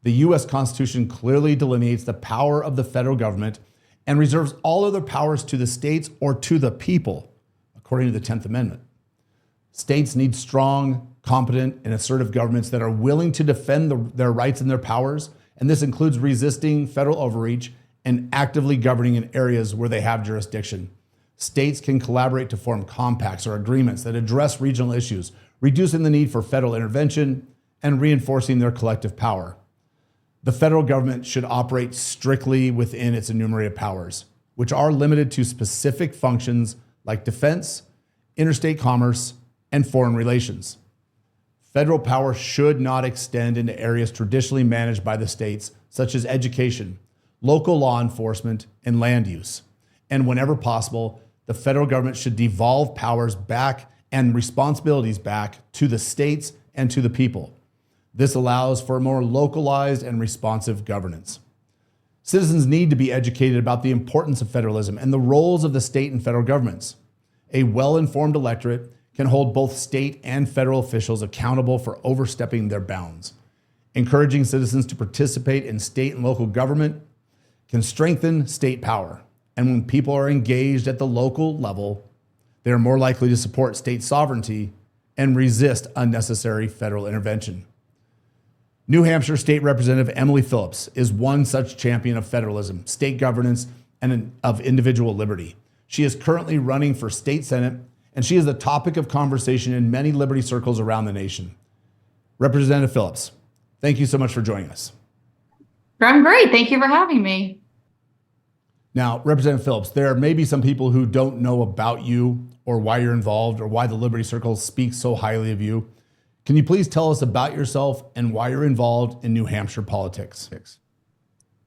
The U.S. Constitution clearly delineates the power of the federal government and reserves all other powers to the states or to the people, according to the 10th Amendment. States need strong, competent, and assertive governments that are willing to defend their rights and their powers, and this includes resisting federal overreach and actively governing in areas where they have jurisdiction. States can collaborate to form compacts or agreements that address regional issues, reducing the need for federal intervention and reinforcing their collective power. The federal government should operate strictly within its enumerated powers, which are limited to specific functions like defense, interstate commerce, and foreign relations. Federal power should not extend into areas traditionally managed by the states, such as education, local law enforcement, and land use. And whenever possible, the federal government should devolve powers back and responsibilities back to the states and to the people. This allows for more localized and responsive governance. Citizens need to be educated about the importance of federalism and the roles of the state and federal governments. A well-informed electorate can hold both state and federal officials accountable for overstepping their bounds. Encouraging citizens to participate in state and local government can strengthen state power. And when people are engaged at the local level, they are more likely to support state sovereignty and resist unnecessary federal intervention. New Hampshire State Representative Emily Phillips is one such champion of federalism, state governance, and of individual liberty. She is currently running for state senate, and she is the topic of conversation in many liberty circles around the nation. Representative Phillips, thank you so much for joining us. I'm great. Thank you for having me. Now, Representative Phillips, there may be some people who don't know about you or why you're involved or why the Liberty Circle speaks so highly of you. Can you please tell us about yourself and why you're involved in New Hampshire politics?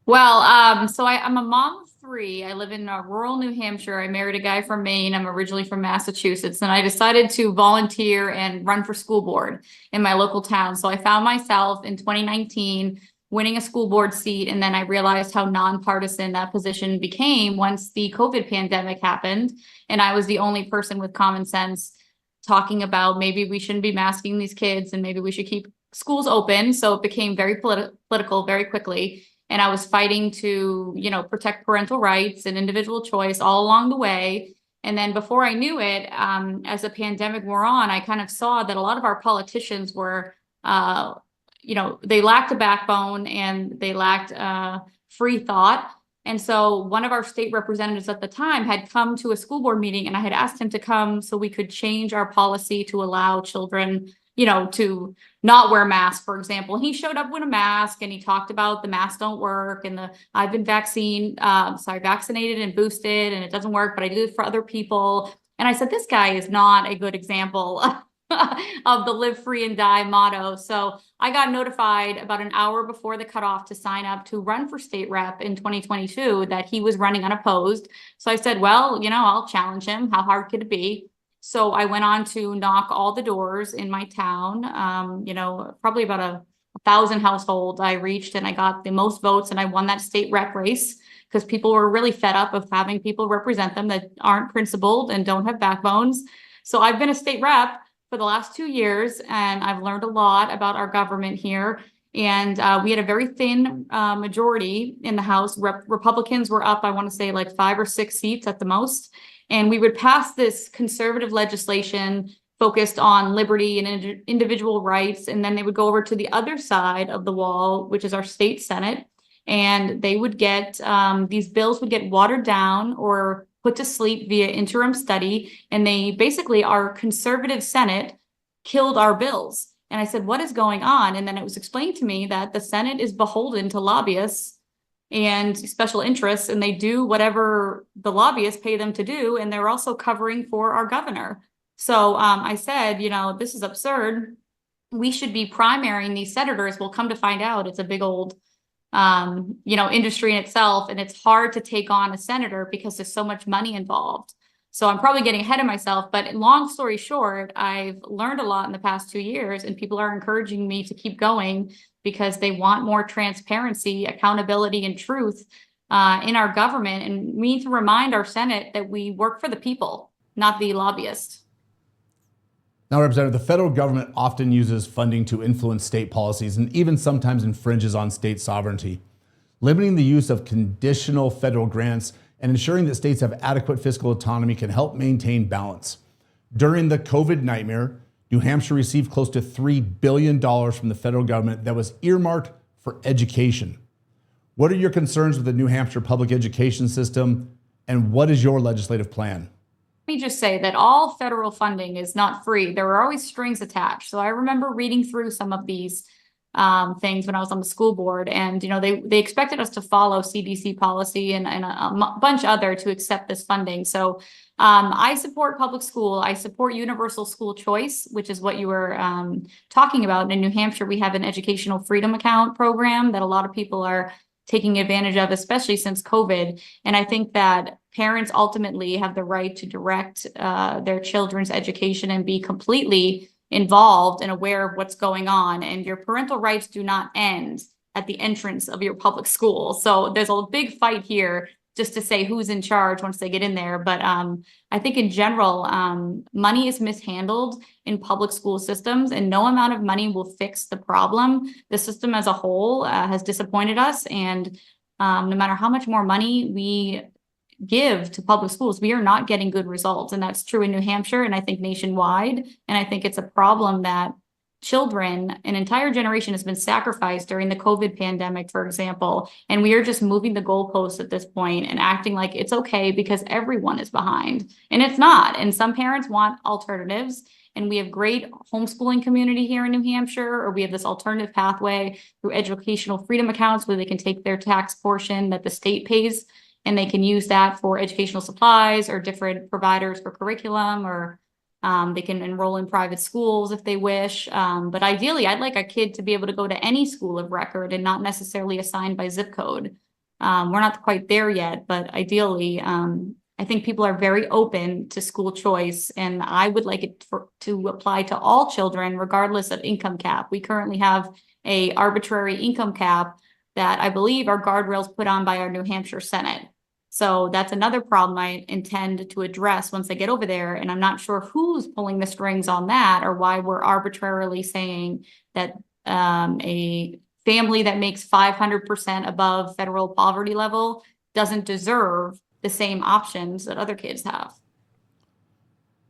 Well, I'm a mom of three. I live in rural New Hampshire. I married a guy from Maine. I'm originally from Massachusetts, and I decided to volunteer and run for school board in my local town. So I found myself in 2019 winning a school board seat, and then I realized how nonpartisan that position became once the COVID pandemic happened, and I was the only person with common sense talking about maybe we shouldn't be masking these kids and maybe we should keep schools open. So it became very political very quickly. And I was fighting to, protect parental rights and individual choice all along the way. And then before I knew it, as the pandemic wore on, I kind of saw that a lot of our politicians were, they lacked a backbone and they lacked free thought. And so one of our state representatives at the time had come to a school board meeting, and I had asked him to come so we could change our policy to allow children, to not wear masks, for example. And he showed up with a mask and he talked about the masks don't work and I've been vaccinated and boosted and it doesn't work, but I do it for other people. And I said, this guy is not a good example of the live free and die motto. So I got notified about an hour before the cutoff to sign up to run for state rep in 2022 that he was running unopposed. So I said, well, I'll challenge him. How hard could it be? So I went on to knock all the doors in my town. Probably about 1,000 households I reached, and I got the most votes, and I won that state rep race because people were really fed up of having people represent them that aren't principled and don't have backbones. So I've been a state rep for the last 2 years, and I've learned a lot about our government here. And we had a very thin majority in the House. Republicans were up, I want to say, like 5 or 6 seats at the most. And we would pass this conservative legislation focused on liberty and individual rights. And then they would go over to the other side of the wall, which is our state Senate. And they would get, these bills would get watered down or put to sleep via interim study. And they basically, our conservative Senate killed our bills. And I said, what is going on? And then it was explained to me that the Senate is beholden to lobbyists and special interests, and they do whatever the lobbyists pay them to do. And they're also covering for our governor. So I said, this is absurd. We should be primarying these senators. Well, come to find out, it's a big old industry in itself. And it's hard to take on a senator because there's so much money involved. So I'm probably getting ahead of myself, but long story short, I've learned a lot in the past 2 years, and people are encouraging me to keep going because they want more transparency, accountability, and truth in our government. And we need to remind our Senate that we work for the people, not the lobbyists. Now, Representative, the federal government often uses funding to influence state policies and even sometimes infringes on state sovereignty. Limiting the use of conditional federal grants and ensuring that states have adequate fiscal autonomy can help maintain balance. During the COVID nightmare, New Hampshire received close to $3 billion from the federal government that was earmarked for education. What are your concerns with the New Hampshire public education system, and what is your legislative plan? Let me just say that all federal funding is not free. There are always strings attached. So I remember reading through some of these things when I was on the school board, and they expected us to follow CDC policy and a bunch other to accept this funding. So I support public school. I support universal school choice, which is what you were talking about. And in New Hampshire, we have an educational freedom account program that a lot of people are taking advantage of, especially since COVID. And I think that parents ultimately have the right to direct their children's education and be completely involved and aware of what's going on. And your parental rights do not end at the entrance of your public school. So there's a big fight here just to say who's in charge once they get in there. But I think in general, money is mishandled in public school systems, and no amount of money will fix the problem. The system as a whole has disappointed us, and no matter how much more money we give to public schools, we are not getting good results. And that's true in New Hampshire, and I think nationwide. And I think it's a problem that children, an entire generation has been sacrificed during the COVID pandemic, for example, and we are just moving the goalposts at this point and acting like it's okay because everyone is behind, and it's not. And some parents want alternatives, and we have great homeschooling community here in New Hampshire, or we have this alternative pathway through educational freedom accounts where they can take their tax portion that the state pays, and they can use that for educational supplies or different providers for curriculum, or they can enroll in private schools if they wish. But ideally, I'd like a kid to be able to go to any school of record and not necessarily assigned by zip code. We're not quite there yet, but ideally, I think people are very open to school choice, and I would like it to apply to all children, regardless of income cap. We currently have an arbitrary income cap that I believe are guardrails put on by our New Hampshire Senate. So that's another problem I intend to address once I get over there. And I'm not sure who's pulling the strings on that, or why we're arbitrarily saying that a family that makes 500% above federal poverty level doesn't deserve the same options that other kids have.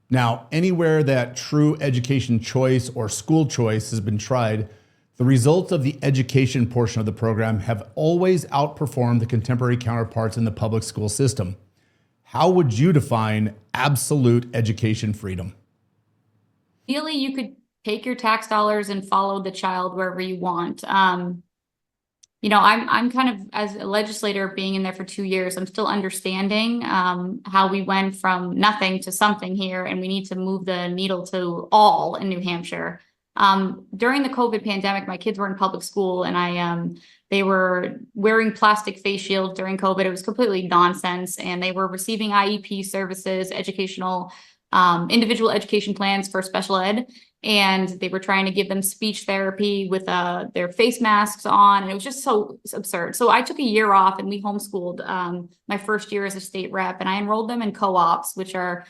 Now, anywhere that true education choice or school choice has been tried, the results of the education portion of the program have always outperformed the contemporary counterparts in the public school system. How would you define absolute education freedom? Ideally, you could take your tax dollars and follow the child wherever you want. I'm kind of, as a legislator, being in there for 2 years, I'm still understanding how we went from nothing to something here, and we need to move the needle to all in New Hampshire. During the COVID pandemic, my kids were in public school, and they were wearing plastic face shields during COVID. It was completely nonsense. And they were receiving IEP services, educational, individual education plans for special ed. And they were trying to give them speech therapy with their face masks on. And it was just so absurd. So I took a year off, and we homeschooled my first year as a state rep, and I enrolled them in co-ops, which are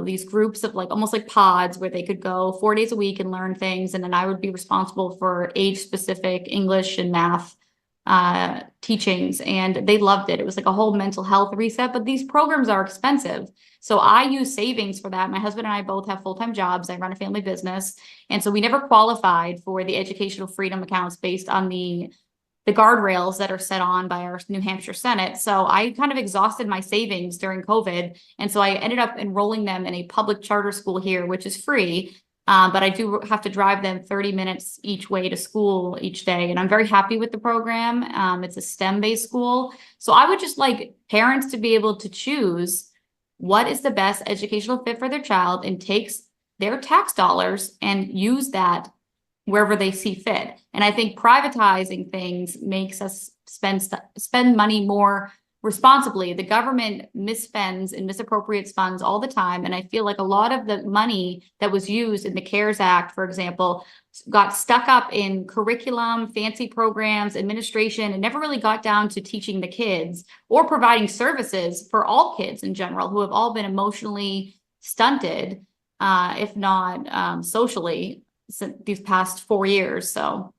these groups of almost like pods where they could go 4 days a week and learn things. And then I would be responsible for age specific English and math teachings. And they loved it. It was like a whole mental health reset, but these programs are expensive. So I use savings for that. My husband and I both have full-time jobs. I run a family business. And so we never qualified for the educational freedom accounts based on the guardrails that are set on by our New Hampshire Senate. So I kind of exhausted my savings during COVID. And so I ended up enrolling them in a public charter school here, which is free. But I do have to drive them 30 minutes each way to school each day. And I'm very happy with the program. It's a STEM-based school. So I would just like parents to be able to choose what is the best educational fit for their child, and takes their tax dollars and use that wherever they see fit. And I think privatizing things makes us spend money more responsibly. The government misspends and misappropriates funds all the time. And I feel like a lot of the money that was used in the CARES Act, for example, got stuck up in curriculum, fancy programs, administration, and never really got down to teaching the kids or providing services for all kids in general who have all been emotionally stunted if not socially, these past 4 years. So.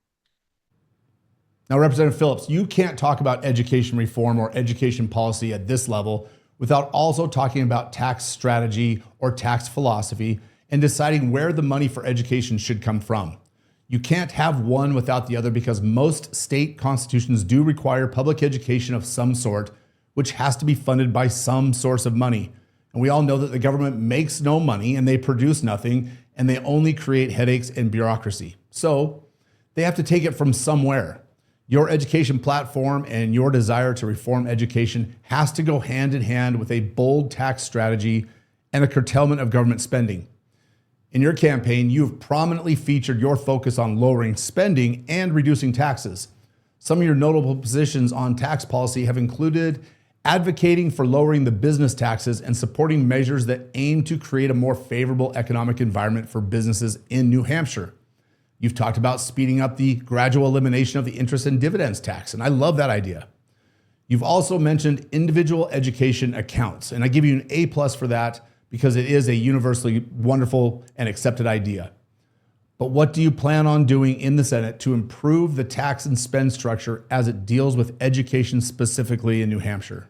Now, Representative Phillips, you can't talk about education reform or education policy at this level without also talking about tax strategy or tax philosophy and deciding where the money for education should come from. You can't have one without the other because most state constitutions do require public education of some sort, which has to be funded by some source of money. And we all know that the government makes no money and they produce nothing, and they only create headaches and bureaucracy. So they have to take it from somewhere. Your education platform and your desire to reform education has to go hand in hand with a bold tax strategy and a curtailment of government spending. In your campaign, you've prominently featured your focus on lowering spending and reducing taxes. Some of your notable positions on tax policy have included advocating for lowering the business taxes and supporting measures that aim to create a more favorable economic environment for businesses in New Hampshire. You've talked about speeding up the gradual elimination of the interest and dividends tax, and I love that idea. You've also mentioned individual education accounts, and I give you an A+ for that because it is a universally wonderful and accepted idea. But what do you plan on doing in the Senate to improve the tax and spend structure as it deals with education specifically in New Hampshire?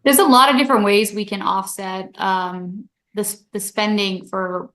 There's a lot of different ways we can offset the spending for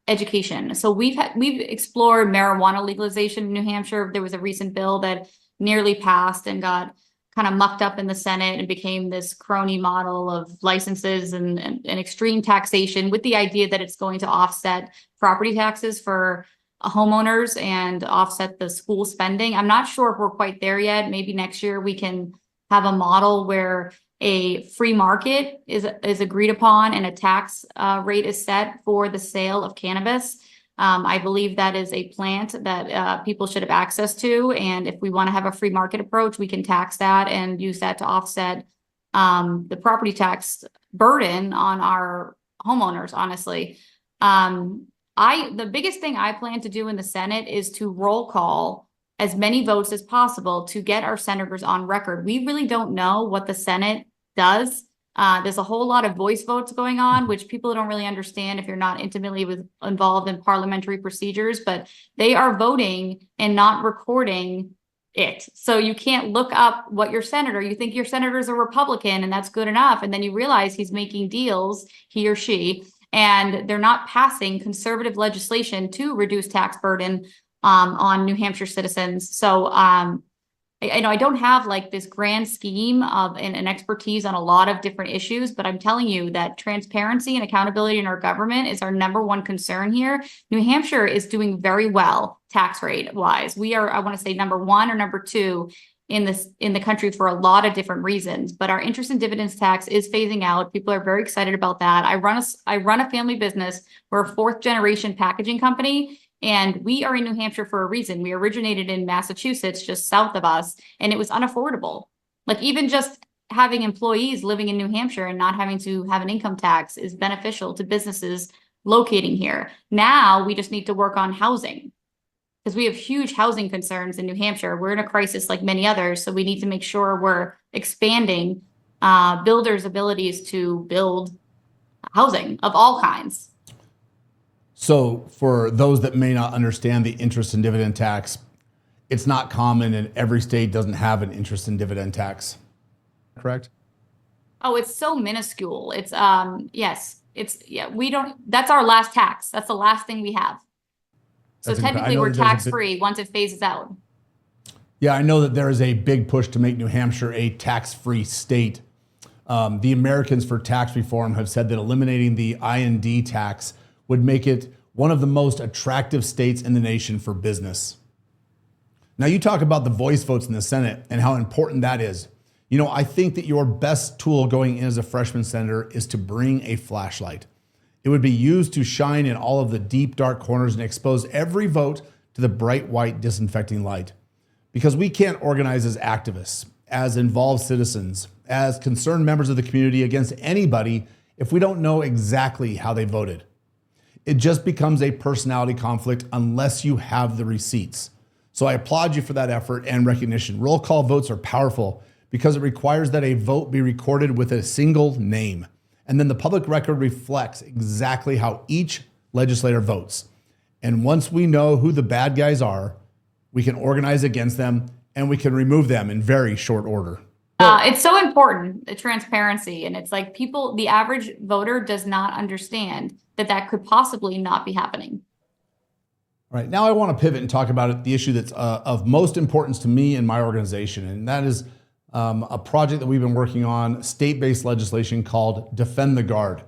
education. So we've explored marijuana legalization in New Hampshire. There was a recent bill that nearly passed and got kind of mucked up in the Senate and became this crony model of licenses and extreme taxation, with the idea that it's going to offset property taxes for homeowners and offset the school spending. I'm not sure if we're quite there yet. Maybe next year we can have a model where a free market is agreed upon and a tax rate is set for the sale of cannabis. I believe that is a plant that people should have access to. And if we want to have a free market approach, we can tax that and use that to offset the property tax burden on our homeowners, honestly. The biggest thing I plan to do in the Senate is to roll call as many votes as possible to get our senators on record. We really don't know what the Senate does. There's a whole lot of voice votes going on, which people don't really understand if you're not intimately involved in parliamentary procedures, but they are voting and not recording it. So you can't look up what your senator, you think your senator is a Republican and that's good enough. And then you realize he's making deals, he or she, and they're not passing conservative legislation to reduce tax burden on New Hampshire citizens. So I don't have like this grand scheme of an expertise on a lot of different issues, but I'm telling you that transparency and accountability in our government is our number one concern here. New Hampshire is doing very well tax rate wise. We are, I want to say, number one or number two in the country for a lot of different reasons, but our interest and dividends tax is phasing out. People are very excited about that. I run a family business. We're a 4th generation packaging company. And we are in New Hampshire for a reason. We originated in Massachusetts, just south of us, and it was unaffordable. Like even just having employees living in New Hampshire and not having to have an income tax is beneficial to businesses locating here. Now we just need to work on housing because we have huge housing concerns in New Hampshire. We're in a crisis like many others, so we need to make sure we're expanding builders' abilities to build housing of all kinds. So for those that may not understand the interest and dividend tax, it's not common and every state doesn't have an interest and dividend tax. Correct? Oh, it's so minuscule. It's yes, we don't, that's our last tax. That's the last thing we have. So technically we're tax free once it phases out. Yeah, I know that there is a big push to make New Hampshire a tax-free state. The Americans for Tax Reform have said that eliminating the I&D tax would make it one of the most attractive states in the nation for business. Now, you talk about the voice votes in the Senate and how important that is. You know, I think that your best tool going in as a freshman senator is to bring a flashlight. It would be used to shine in all of the deep, dark corners and expose every vote to the bright, white, disinfecting light. Because we can't organize as activists, as involved citizens, as concerned members of the community against anybody if we don't know exactly how they voted. It just becomes a personality conflict unless you have the receipts. So I applaud you for that effort and recognition. Roll call votes are powerful because it requires that a vote be recorded with a single name. And then the public record reflects exactly how each legislator votes. And once we know who the bad guys are, we can organize against them and we can remove them in very short order. It's so important, the transparency. And it's like the average voter does not understand that could possibly not be happening. All right, now I want to pivot and talk about the issue that's of most importance to me and my organization, and that is a project that we've been working on, state-based legislation called Defend the Guard.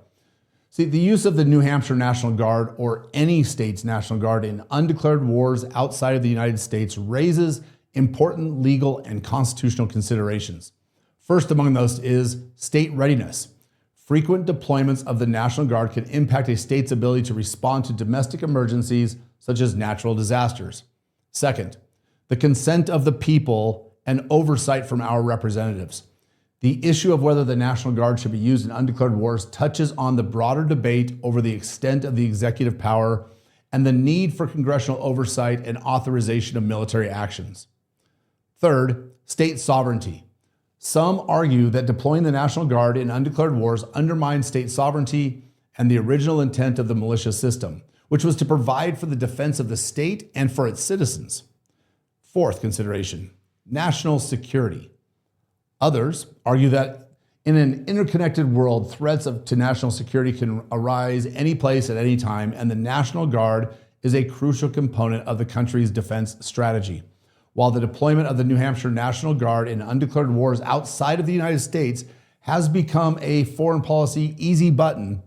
See, the use of the New Hampshire National Guard or any state's National Guard in undeclared wars outside of the United States raises important legal and constitutional considerations. First among those is state readiness. Frequent deployments of the National Guard can impact a state's ability to respond to domestic emergencies such as natural disasters. Second, the consent of the people and oversight from our representatives. The issue of whether the National Guard should be used in undeclared wars touches on the broader debate over the extent of the executive power and the need for congressional oversight and authorization of military actions. Third, state sovereignty. Some argue that deploying the National Guard in undeclared wars undermines state sovereignty and the original intent of the militia system, which was to provide for the defense of the state and for its citizens. Fourth consideration, national security. Others argue that in an interconnected world, threats to national security can arise any place at any time, and the National Guard is a crucial component of the country's defense strategy. While the deployment of the New Hampshire National Guard in undeclared wars outside of the United States has become a foreign policy easy button,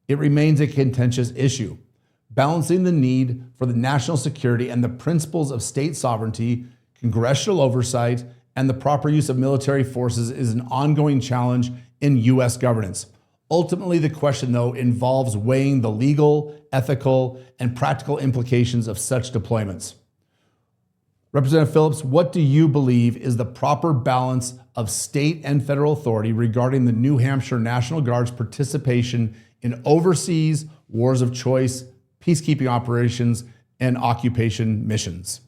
it remains a contentious issue. Balancing the need for the national security and the principles of state sovereignty, congressional oversight, and the proper use of military forces is an ongoing challenge in U.S. governance. Ultimately, the question, though, involves weighing the legal, ethical, and practical implications of such deployments. Representative Phillips, what do you believe is the proper balance of state and federal authority regarding the New Hampshire National Guard's participation in overseas wars of choice, peacekeeping operations, and occupation missions?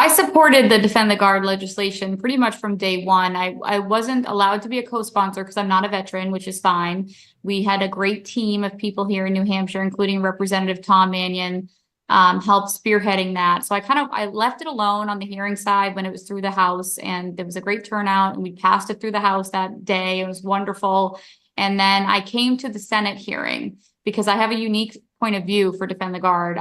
I supported the Defend the Guard legislation pretty much from day one. I wasn't allowed to be a co-sponsor because I'm not a veteran, which is fine. We had a great team of people here in New Hampshire, including Representative Tom Mannion, helped spearheading that. So I left it alone on the hearing side when it was through the House, and there was a great turnout, and we passed it through the House that day. It was wonderful. And then I came to the Senate hearing because I have a unique point of view for Defend the Guard.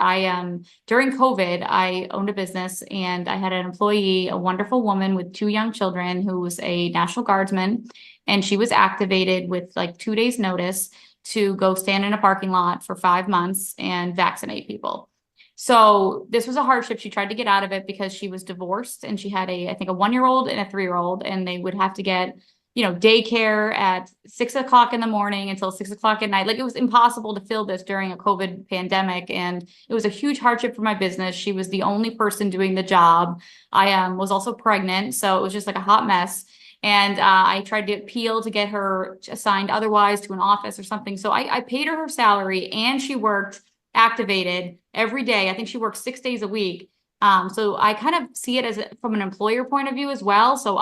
During COVID, I owned a business and I had an employee, a wonderful woman with 2 young children who was a National Guardsman. And she was activated with like 2 days notice to go stand in a parking lot for 5 months and vaccinate people. So this was a hardship. She tried to get out of it because she was divorced and she had I think a 1-year-old and a 3-year-old, and they would have to get daycare at 6 o'clock in the morning until 6 o'clock at night. Like, it was impossible to fill this during a COVID pandemic. And it was a huge hardship for my business. She was the only person doing the job. I was also pregnant. So it was just like a hot mess. And I tried to appeal to get her assigned otherwise to an office or something. So I paid her salary, and she worked activated every day. I think she worked 6 days a week. So I kind of see it as from an employer point of view as well. So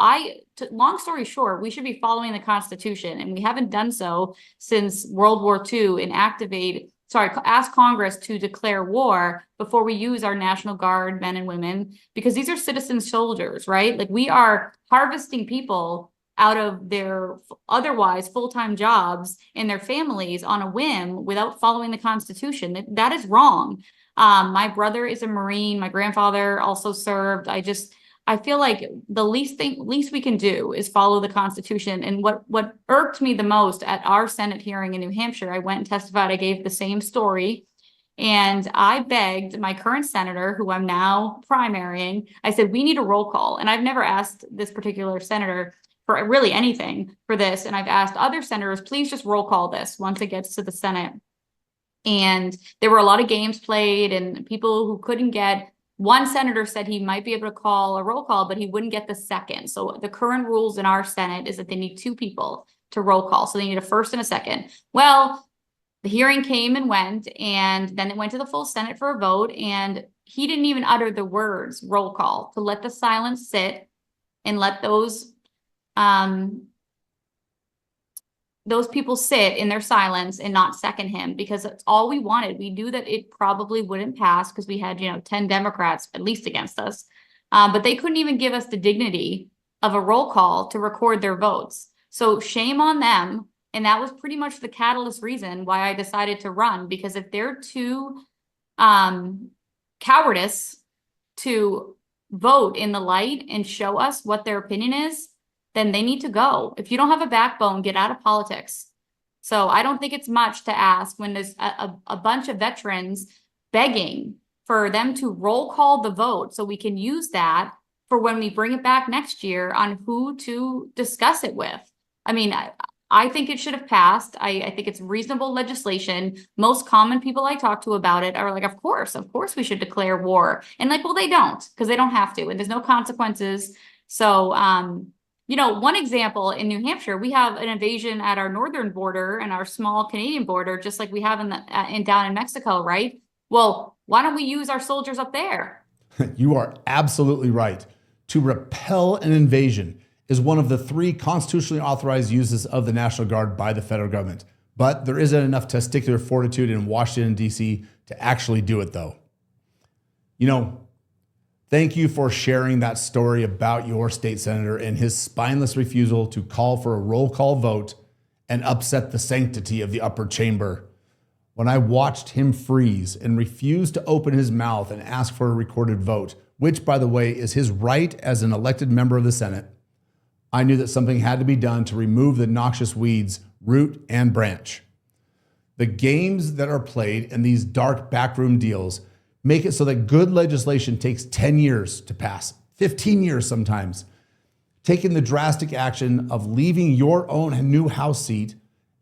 long story short, we should be following the Constitution, and we haven't done so since World War II and ask Congress to declare war before we use our National Guard men and women, because these are citizen soldiers, right? Like, we are harvesting people out of their otherwise full-time jobs and their families on a whim without following the Constitution. That is wrong. My brother is a Marine. My grandfather also served. I feel like the least we can do is follow the Constitution. And what irked me the most at our Senate hearing in New Hampshire, I went and testified. I gave the same story. And I begged my current senator, who I'm now primarying, I said, we need a roll call. And I've never asked this particular senator for really anything for this. And I've asked other senators, please just roll call this once it gets to the Senate. And there were a lot of games played, and people who couldn't get, one senator said he might be able to call a roll call, but he wouldn't get the second. So the current rules in our Senate is that they need 2 people to roll call. So they need a first and a second. Well, the hearing came and went, and then it went to the full Senate for a vote, and he didn't even utter the words roll call to let the silence sit and let those those people sit in their silence and not second him, because that's all we wanted. We knew that it probably wouldn't pass because we had, 10 Democrats at least against us. But they couldn't even give us the dignity of a roll call to record their votes. So shame on them. And that was pretty much the catalyst reason why I decided to run, because if they're too cowardice to vote in the light and show us what their opinion is, then they need to go. If you don't have a backbone, get out of politics. So I don't think it's much to ask when there's a bunch of veterans begging for them to roll call the vote so we can use that for when we bring it back next year on who to discuss it with. I mean, I think it should have passed. I think it's reasonable legislation. Most common people I talk to about it are like, of course we should declare war. And like, well, they don't, because they don't have to, and there's no consequences. So, one example in New Hampshire, we have an invasion at our northern border and our small Canadian border, just like we have down in Mexico, right? Well, why don't we use our soldiers up there? You are absolutely right. To repel an invasion is one of the 3 constitutionally authorized uses of the National Guard by the federal government. But there isn't enough testicular fortitude in Washington, D.C. to actually do it, though. Thank you for sharing that story about your state senator and his spineless refusal to call for a roll call vote and upset the sanctity of the upper chamber. When I watched him freeze and refuse to open his mouth and ask for a recorded vote, which, by the way, is his right as an elected member of the Senate, I knew that something had to be done to remove the noxious weeds, root and branch. The games that are played in these dark backroom deals make it so that good legislation takes 10 years to pass, 15 years sometimes. Taking the drastic action of leaving your own new House seat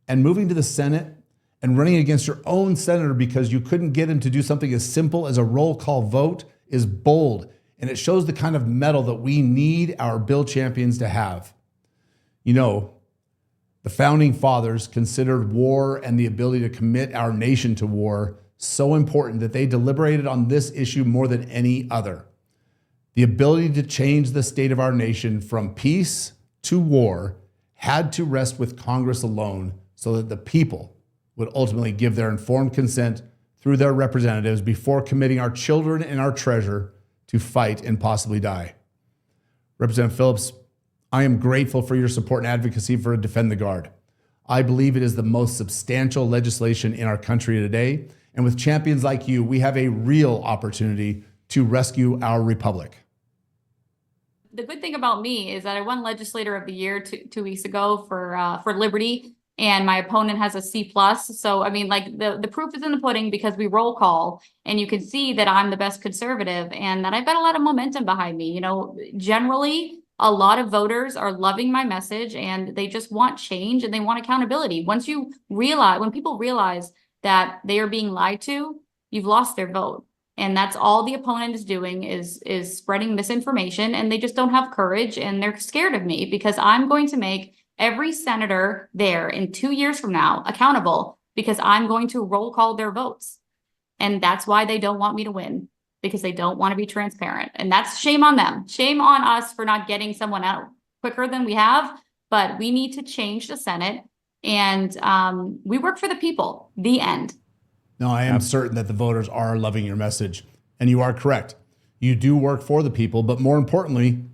and moving to the Senate and running against your own senator because you couldn't get him to do something as simple as a roll call vote is bold. And it shows the kind of mettle that we need our bill champions to have. The founding fathers considered war and the ability to commit our nation to war so important that they deliberated on this issue more than any other. The ability to change the state of our nation from peace to war had to rest with Congress alone so that the people would ultimately give their informed consent through their representatives before committing our children and our treasure to fight and possibly die. Representative Phillips, I am grateful for your support and advocacy for Defend the Guard. I believe it is the most substantial legislation in our country today, and with champions like you, we have a real opportunity to rescue our republic. The good thing about me is that I won Legislator of the Year 2 weeks ago for Liberty, and my opponent has a C+. So, I mean, like the proof is in the pudding because we roll call, and you can see that I'm the best conservative and that I've got a lot of momentum behind me. Generally, a lot of voters are loving my message and they just want change and they want accountability. When people realize that they are being lied to, you've lost their vote. And that's all the opponent is doing is spreading misinformation, and they just don't have courage and they're scared of me because I'm going to make every senator there in 2 years from now accountable because I'm going to roll call their votes. And that's why they don't want me to win, because they don't want to be transparent. And that's shame on them. Shame on us for not getting someone out quicker than we have. But we need to change the Senate, and we work for the people. The end. No, I am certain that the voters are loving your message, and you are correct. You do work for the people, but more importantly,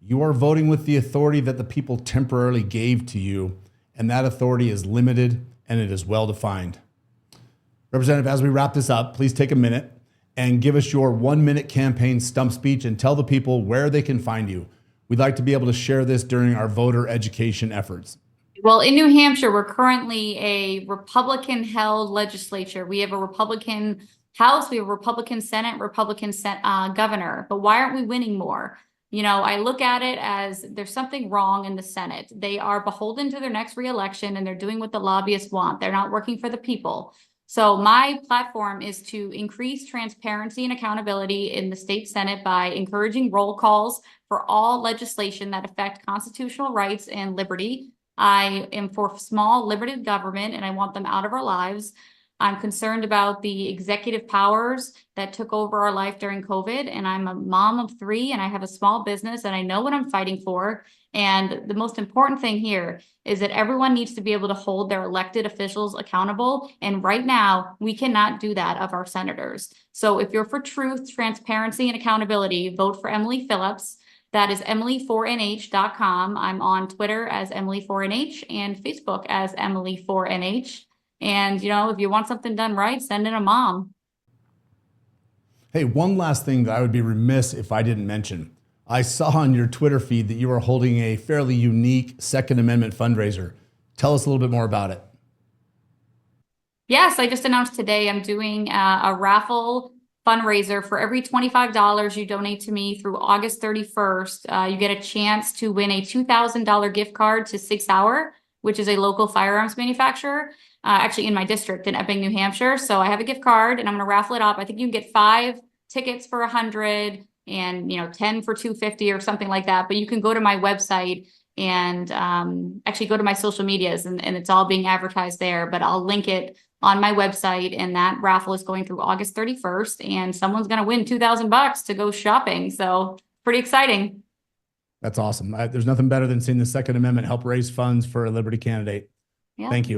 you are voting with the authority that the people temporarily gave to you, and that authority is limited and it is well defined. Representative, as we wrap this up, please take a minute and give us your 1-minute campaign stump speech and tell the people where they can find you. We'd like to be able to share this during our voter education efforts. Well, in New Hampshire, we're currently a Republican-held legislature. We have a Republican House, we have a Republican Senate, Republican governor. But why aren't we winning more? I look at it as there's something wrong in the Senate. They are beholden to their next reelection, and they're doing what the lobbyists want. They're not working for the people. So my platform is to increase transparency and accountability in the state Senate by encouraging roll calls for all legislation that affect constitutional rights and liberty. I am for small limited government, and I want them out of our lives. I'm concerned about the executive powers that took over our life during COVID. And I'm a mom of 3 and I have a small business and I know what I'm fighting for. And the most important thing here is that everyone needs to be able to hold their elected officials accountable. And right now, we cannot do that of our senators. So if you're for truth, transparency, and accountability, vote for Emily Phillips. That is emily4nh.com. I'm on Twitter as Emily4nh and Facebook as Emily4nh. And, you know, if you want something done right, send in a mom. Hey, one last thing that I would be remiss if I didn't mention. I saw on your Twitter feed that you are holding a fairly unique Second Amendment fundraiser. Tell us a little bit more about it. Yes, I just announced today I'm doing a raffle fundraiser. For every $25 you donate to me through August 31st, you get a chance to win a $2,000 gift card to 6 Hour, which is a local firearms manufacturer, actually in my district in Epping, New Hampshire. So I have a gift card and I'm going to raffle it up. I think you can get 5 tickets for 100 and 10 for 250 or something like that. But you can go to my website and actually go to my social medias and it's all being advertised there. But I'll link it on my website, and that raffle is going through August 31st, and someone's going to win $2,000 to go shopping. So pretty exciting. That's awesome. There's nothing better than seeing the Second Amendment help raise funds for a Liberty candidate. Yeah. Thank you.